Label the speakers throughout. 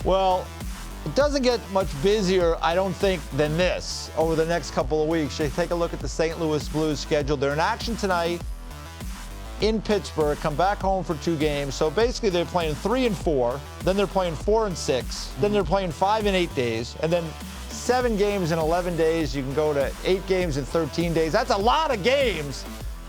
Speaker 1: Well, it doesn't get much busier, I don't think, than this over the next couple of weeks. You take a look at the St. Louis Blues schedule. They're in action tonight in Pittsburgh, come back home for 2 games. So basically they're playing 3 and 4, then they're playing 4 and 6, then they're playing 5 and 8 days, and then 7 games in 11 days. You can go to 8 games in 13 days. That's a lot of games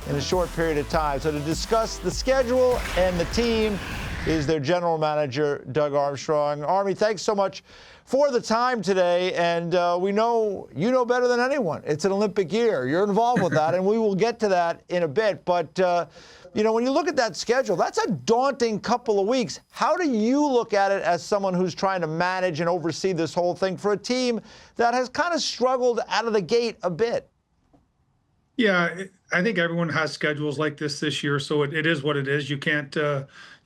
Speaker 1: in a short period of time. So to discuss the schedule and the team is their general manager, Doug Armstrong. Army, thanks so much for the time today. And we know you know better than anyone. It's an Olympic year. You're involved with that, and we will get to that in a bit. But, you know, when you look at that schedule, that's a daunting couple of weeks. How do you look at it as someone who's trying to manage and oversee this whole thing for a team that has kind of struggled out of the gate a bit?
Speaker 2: Yeah, I think everyone has schedules like this year, so it is what it is. You can't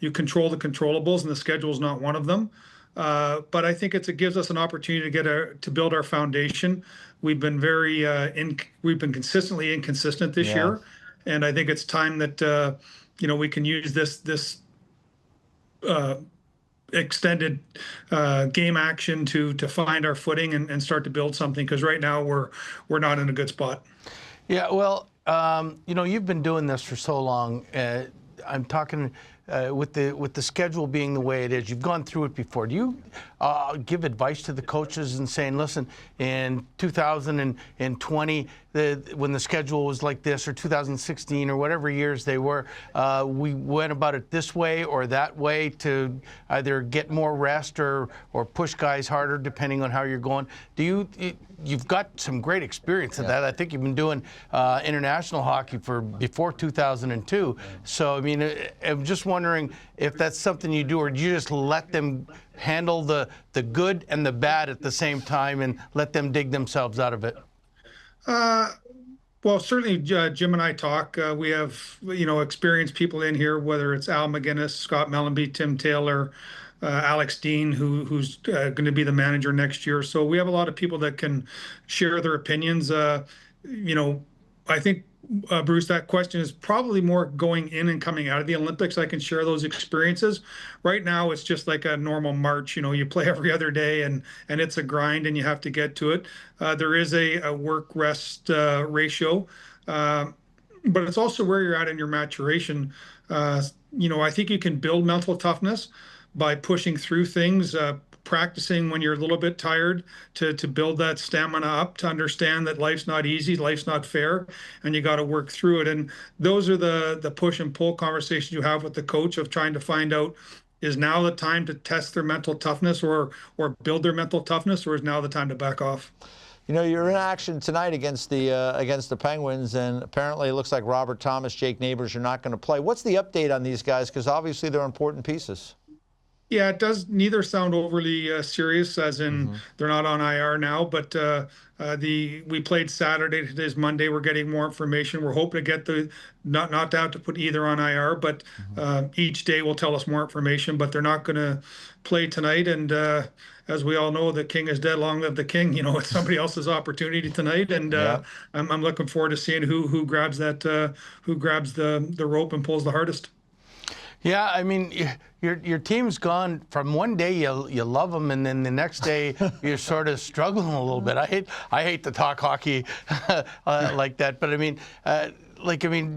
Speaker 2: you control the controllables, and the schedule is not one of them. But I think it gives us an opportunity to build our foundation. We've been we've been consistently inconsistent this year, and I think it's time that you know, we can use this extended game action to find our footing and start to build something, because right now we're not in a good spot.
Speaker 3: Yeah, well, you know, you've been doing this for so long. I'm talking with the schedule being the way it is. You've gone through it before. Do you give advice to the coaches and saying, listen, in 2020, when the schedule was like this, or 2016, or whatever years they were, we went about it this way or that way to either get more rest or push guys harder, depending on how you're going? You've got some great experience of that. I think you've been doing international hockey before 2002. So, I mean, I'm just wondering if that's something you do, or do you just let them handle the good and the bad at the same time and let them dig themselves out of it?
Speaker 2: Well, certainly Jim and I talk. We have, you know, experienced people in here, whether it's Al McGinnis, Scott Mellenby, Tim Taylor, Alex Dean, who's going to be the manager next year. So we have a lot of people that can share their opinions. You know, I think, Bruce, that question is probably more going in and coming out of the Olympics. I can share those experiences. Right now, it's just like a normal march. You know, you play every other day, and it's a grind, and you have to get to it. There is a work-rest ratio, but it's also where you're at in your maturation. You know, I think you can build mental toughness by pushing through things, practicing when you're a little bit tired to build that stamina up, to understand that life's not easy, life's not fair, and you got to work through it. And those are the push and pull conversations you have with the coach, of trying to find out, is now the time to test their mental toughness or build their mental toughness, or is now the time to back off?
Speaker 1: You know, you're in action tonight against the Penguins, and apparently it looks like Robert Thomas, Jake Neighbors are not going to play. What's the update on these guys? Because obviously they're important pieces.
Speaker 2: Yeah, it does neither sound overly serious, as in they're not on IR now, but we played Saturday, today's Monday. We're getting more information. We're hoping to get not out to put either on IR, but each day will tell us more information, but they're not going to play tonight. And as we all know, the king is dead, long live the king. You know, it's somebody else's opportunity tonight, and I'm looking forward to seeing who grabs the rope and pulls the hardest.
Speaker 3: Yeah, I mean, your team's gone from one day you love them, and then the next day you're sort of struggling a little bit. I hate to talk hockey like that, but I mean,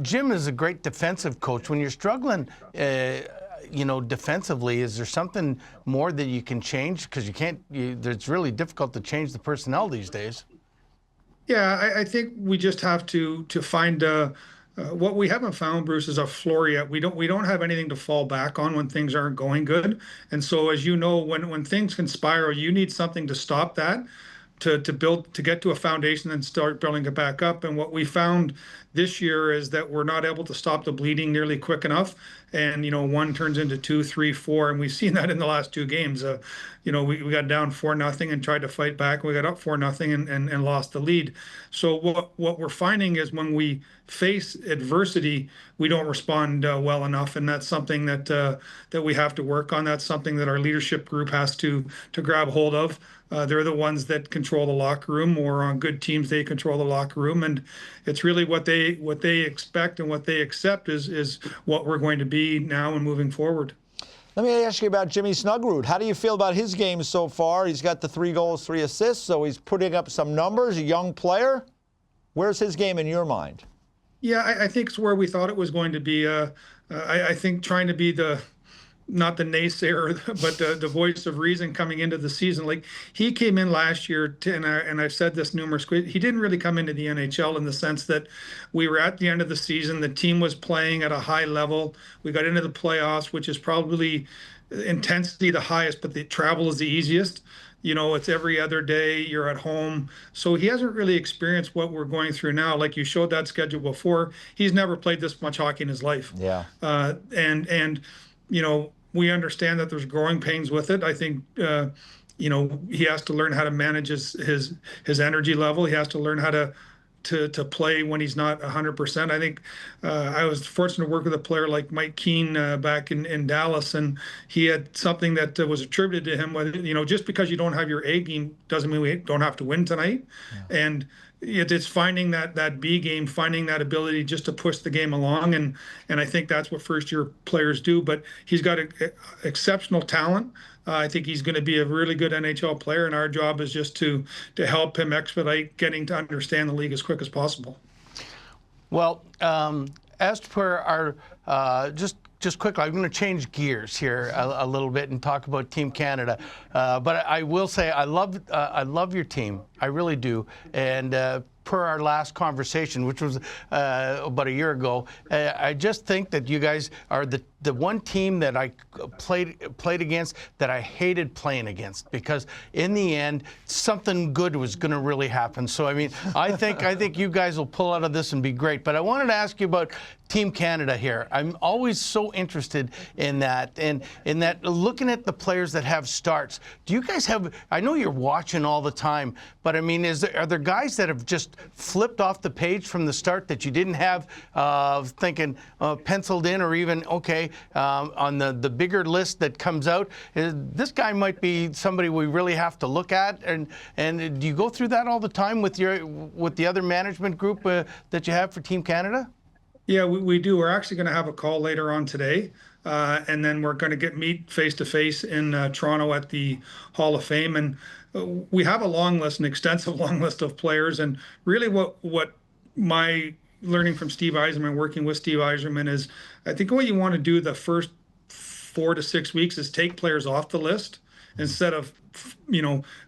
Speaker 3: Jim is a great defensive coach. When you're struggling, you know, defensively, is there something more that you can change? Because it's really difficult to change the personnel these days.
Speaker 2: Yeah, I think we just have to find what we haven't found, Bruce, is a floor yet. We don't have anything to fall back on when things aren't going good. And so, as you know, when things can spiral, you need something to stop that, to get to a foundation and start building it back up. And what we found this year is that we're not able to stop the bleeding nearly quick enough. And, you know, 1 turns into 2, 3, 4, and we've seen that in the last 2 games. You know, we got down 4-0 and tried to fight back. We got up 4-0 and lost the lead. So what we're finding is, when we face adversity, we don't respond well enough, and that's something that we have to work on. That's something that our leadership group has to grab hold of. They're the ones that control the locker room, or on good teams they control the locker room, and it's really what they expect and what they accept is what we're going to be now and moving forward.
Speaker 1: Let me ask you about Jimmy Snuggerud. How do you feel about his game so far? He's got the 3 goals, 3 assists, so he's putting up some numbers, a young player. Where's his game in your mind?
Speaker 2: Yeah, I think it's where we thought it was going to be. I think trying to be not the naysayer, but the voice of reason coming into the season. Like, he came in last year, and I've said this numerous ways, he didn't really come into the NHL in the sense that we were at the end of the season, the team was playing at a high level, we got into the playoffs, which is probably intensity the highest, but the travel is the easiest. It's every other day, you're at home. So he hasn't really experienced what we're going through now. Like, you showed that schedule before. He's never played this much hockey in his life.
Speaker 1: Yeah.
Speaker 2: And we understand that there's growing pains with it. I think, he has to learn how to manage his energy level. He has to learn how to play when he's not 100%. I think I was fortunate to work with a player like Mike Keane back in Dallas, and he had something that was attributed to him. Just because you don't have your A game doesn't mean we don't have to win tonight. Yeah. And it's finding that B game, finding that ability just to push the game along, and I think that's what first-year players do. But he's got exceptional talent. I think he's going to be a really good NHL player, and our job is just to help him expedite getting to understand the league as quick as possible.
Speaker 3: Well, as per our just quickly, I'm going to change gears here a little bit and talk about Team Canada. But I will say I love your team. I really do. And per our last conversation, which was about a year ago, I just think that you guys are the one team that I played against that I hated playing against, because in the end something good was going to really happen. So I mean, I think you guys will pull out of this and be great. But I wanted to ask you about Team Canada here. I'm always so interested in that, and in that, looking at the players that have starts. Do you guys have? I know you're watching all the time, but I mean, are there guys that have just flipped off the page from the start that you didn't have thinking penciled in, or even on the bigger list that comes out? This guy might be somebody we really have to look at, and do you go through that all the time with the other management group that you have for Team Canada?
Speaker 2: Yeah, we do. We're actually going to have a call later on today, and then we're going to meet face to face in Toronto at the Hall of Fame, and we have a long list, an extensive long list of players. And really, what my learning from Steve Yzerman, working with Steve Yzerman, is I think what you want to do the first 4 to 6 weeks is take players off the list instead of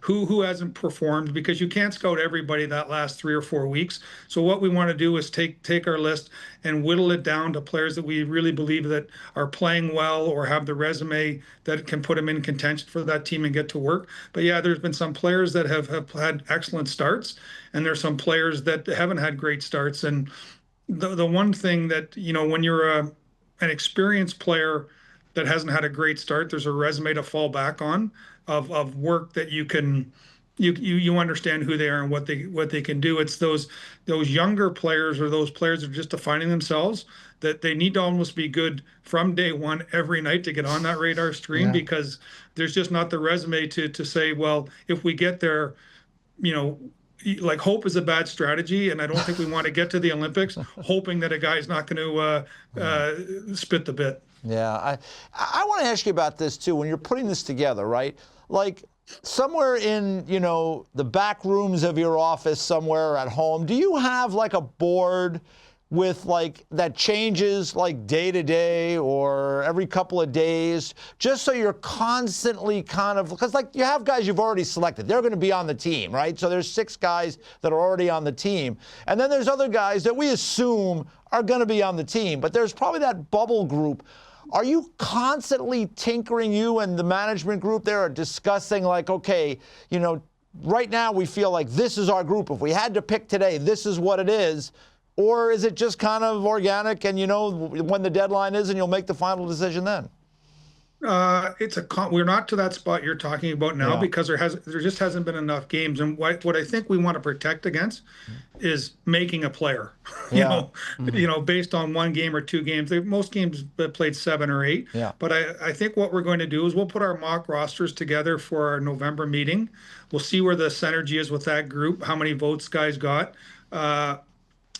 Speaker 2: who hasn't performed, because you can't scout everybody that last 3 or 4 weeks. So what we want to do is take our list and whittle it down to players that we really believe that are playing well or have the resume that can put them in contention for that team and get to work. But yeah, there's been some players that have had excellent starts, and there's some players that haven't had great starts. And the one thing that, when you're an experienced player that hasn't had a great start, there's a resume to fall back on of work that you understand who they are and what they can do. It's those younger players, or those players that are just defining themselves, that they need to almost be good from day one every night to get on that radar screen. Yeah. Because there's just not the resume to say, well, if we get there, like, hope is a bad strategy, and I don't think we want to get to the Olympics hoping that a guy's not going to spit the bit.
Speaker 1: Yeah, I want to ask you about this too. When you're putting this together, right? Like, somewhere in, the back rooms of your office, somewhere at home, do you have like a board with that changes day to day or every couple of days, just so you're constantly because you have guys you've already selected, they're going to be on the team, right? So there's 6 guys that are already on the team, and then there's other guys that we assume are going to be on the team, but there's probably that bubble group. Are you constantly tinkering, you and the management group there are discussing okay, right now we feel like this is our group. If we had to pick today, this is what it is. Or is it just kind of organic and when the deadline is and you'll make the final decision then?
Speaker 2: We're not to that spot you're talking about now, because there just hasn't been enough games. And what I think we want to protect against is making a player, based on 1 game or 2 games. Most games played 7 or 8. Yeah. But I think what we're going to do is we'll put our mock rosters together for our November meeting. We'll see where the synergy is with that group, how many votes guys got.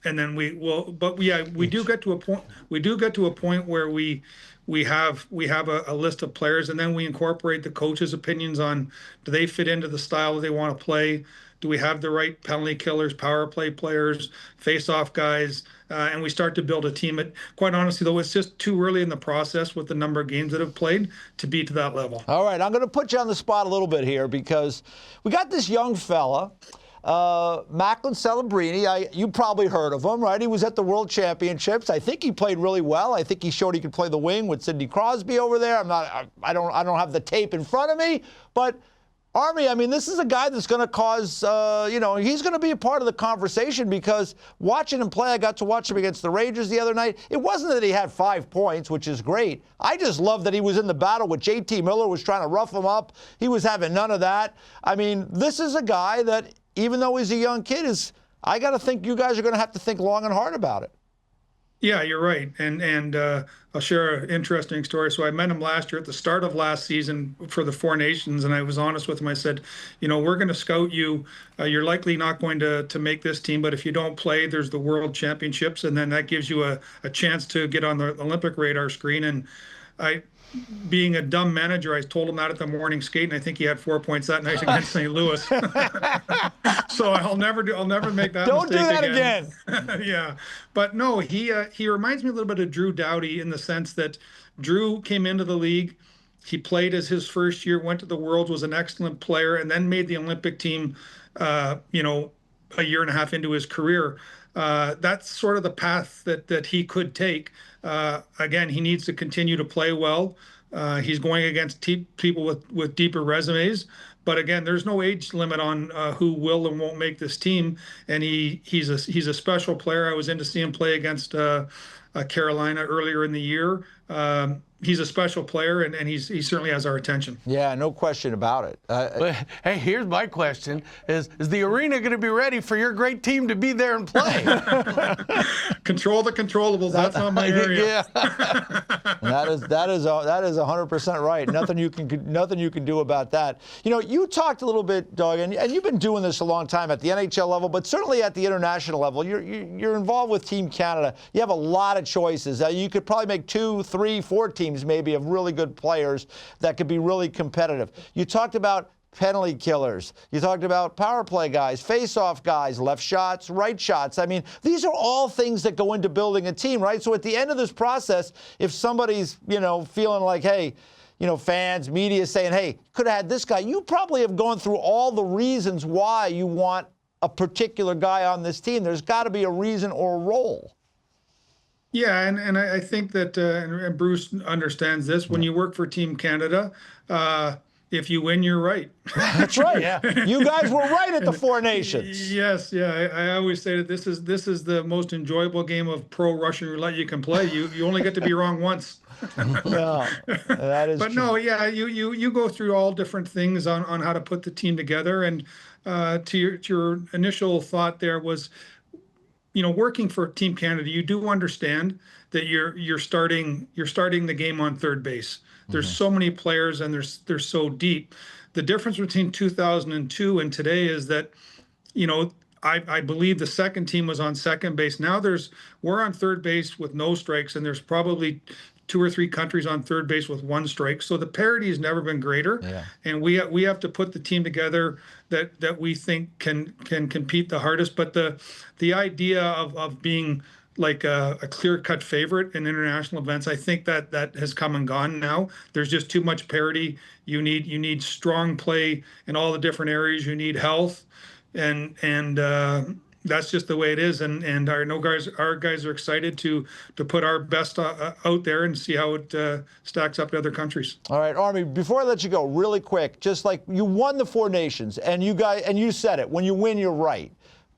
Speaker 2: And then we will, but yeah, we do get to a point where we we have a list of players, and then we incorporate the coach's opinions on, do they fit into the style that they want to play? Do we have the right penalty killers, power play players, face-off guys? And we start to build a team. Quite honestly, though, it's just too early in the process with the number of games that have played to be to that level.
Speaker 1: All right, I'm going to put you on the spot a little bit here because we got this young fella, Macklin Celebrini. You probably heard of him, right? He was at the World Championships. I think he played really well. I think he showed he could play the wing with Sidney Crosby over there. I don't have the tape in front of me, but Army, I mean, this is a guy that's going to cause, he's going to be a part of the conversation because watching him play, I got to watch him against the Rangers the other night. It wasn't that he had 5 points, which is great. I just love that he was in the battle with JT Miller, was trying to rough him up. He was having none of that. I mean, this is a guy that, even though he's a young kid, I got to think you guys are going to have to think long and hard about it.
Speaker 2: Yeah, you're right. And I'll share an interesting story. So I met him last year at the start of last season for the Four Nations, and I was honest with him. I said, we're going to scout you. You're likely not going to make this team, but if you don't play, there's the World Championships, and then that gives you a chance to get on the Olympic radar screen. And being a dumb manager, I told him that at the morning skate, and I think he had 4 points that night against St. Louis. So I'll never make that
Speaker 1: Don't
Speaker 2: mistake
Speaker 1: do that again.
Speaker 2: Yeah, but no, he reminds me a little bit of Drew Doughty in the sense that Drew came into the league, he played as his first year, went to the Worlds, was an excellent player, and then made the Olympic team. A year and a half into his career. That's sort of the path that he could take. Again, he needs to continue to play well. He's going against people with deeper resumes. But again, there's no age limit on who will and won't make this team. And he's a special player. I was in to see him play against Carolina earlier in the year. He's a special player, and he certainly has our attention.
Speaker 1: Yeah, no question about it.
Speaker 3: Hey, here's my question: Is the arena going to be ready for your great team to be there and play?
Speaker 2: Control the controllables. That's not my area.
Speaker 1: Yeah. that is 100% right. Nothing you can do about that. You talked a little bit, Doug, and you've been doing this a long time at the NHL level, but certainly at the international level. You're involved with Team Canada. You have a lot of choices. You could probably make 2, 3, 4 teams maybe of really good players that could be really competitive. You talked about penalty killers. You talked about power play guys, face-off guys, left shots, right shots. I mean, these are all things that go into building a team, right? So at the end of this process, if somebody's, feeling like, hey, fans, media saying, hey, could have had this guy, you probably have gone through all the reasons why you want a particular guy on this team. There's got to be a reason or a role.
Speaker 2: Yeah, and I think that and Bruce understands this. When you work for Team Canada, if you win, you're right.
Speaker 1: That's right. Yeah. You guys were right at the Four Nations.
Speaker 2: Yes, yeah. I always say that this is the most enjoyable game of pro Russian roulette you can play. You only get to be wrong once.
Speaker 1: Yeah, that is.
Speaker 2: But
Speaker 1: true.
Speaker 2: no, yeah, you go through all different things on how to put the team together. And to your initial thought there was, working for Team Canada, you do understand that you're starting the game on third base. There's so many players, and they're so deep. The difference between 2002 and today is that, I believe the second team was on second base. Now we're on third base with no strikes, and there's probably 2 or 3 countries on third base with 1 strike. So the parity has never been greater. Yeah. And we have to put the team together that we think can compete the hardest. But the idea of being like a clear-cut favorite in international events, I think that has come and gone now. There's just too much parity. You need strong play in all the different areas. You need health, and that's just the way it is. And our guys are excited to put our best out there and see how it stacks up to other countries.
Speaker 1: All right, Army, before I let you go, really quick, just like you won the Four Nations, and you said it, when you win, you're right.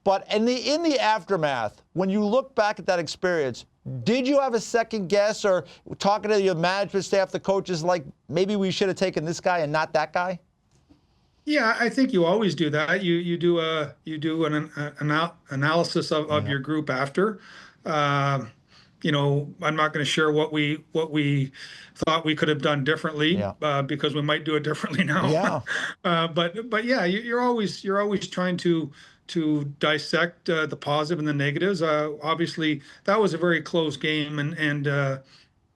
Speaker 1: But in the aftermath, when you look back at that experience, did you have a second guess, or talking to your management staff, the coaches, like maybe we should have taken this guy and not that guy?
Speaker 2: Yeah, I think you always do that. You do an analysis of your group after. I'm not going to share what we thought we could have done differently, because we might do it differently now.
Speaker 1: Yeah.
Speaker 2: But yeah, you're always trying to dissect the positive and the negatives. Obviously, that was a very close game, and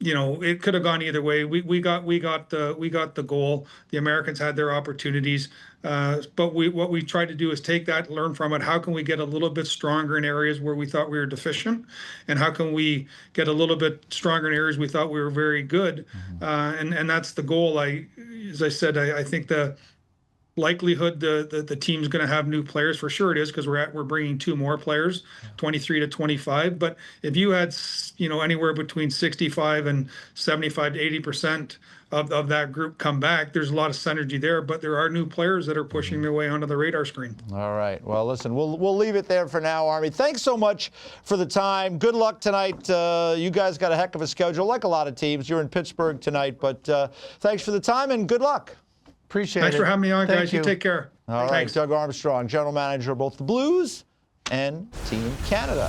Speaker 2: you know, it could have gone either way. We got the goal. The Americans had their opportunities, but what we tried to do is take that, learn from it. How can we get a little bit stronger in areas where we thought we were deficient, and how can we get a little bit stronger in areas we thought we were very good? And that's the goal. As I said, I think the likelihood the team's going to have new players, for sure it is, because we're bringing 2 more players, 23 to 25. But if you had, you know, anywhere between 65 and 75 to 80% of that group come back, there's a lot of synergy there. But there are new players that are pushing their way onto the radar screen.
Speaker 1: All right. Well, listen, we'll leave it there for now, Army. Thanks so much for the time. Good luck tonight. You guys got a heck of a schedule, like a lot of teams. You're in Pittsburgh tonight, but thanks for the time and good luck.
Speaker 3: Appreciate it.
Speaker 2: Thanks for having me on,
Speaker 3: Thank
Speaker 2: guys.
Speaker 3: you.
Speaker 2: You take care.
Speaker 1: All right,
Speaker 2: Thanks.
Speaker 1: Doug Armstrong, General Manager of both the Blues and Team Canada.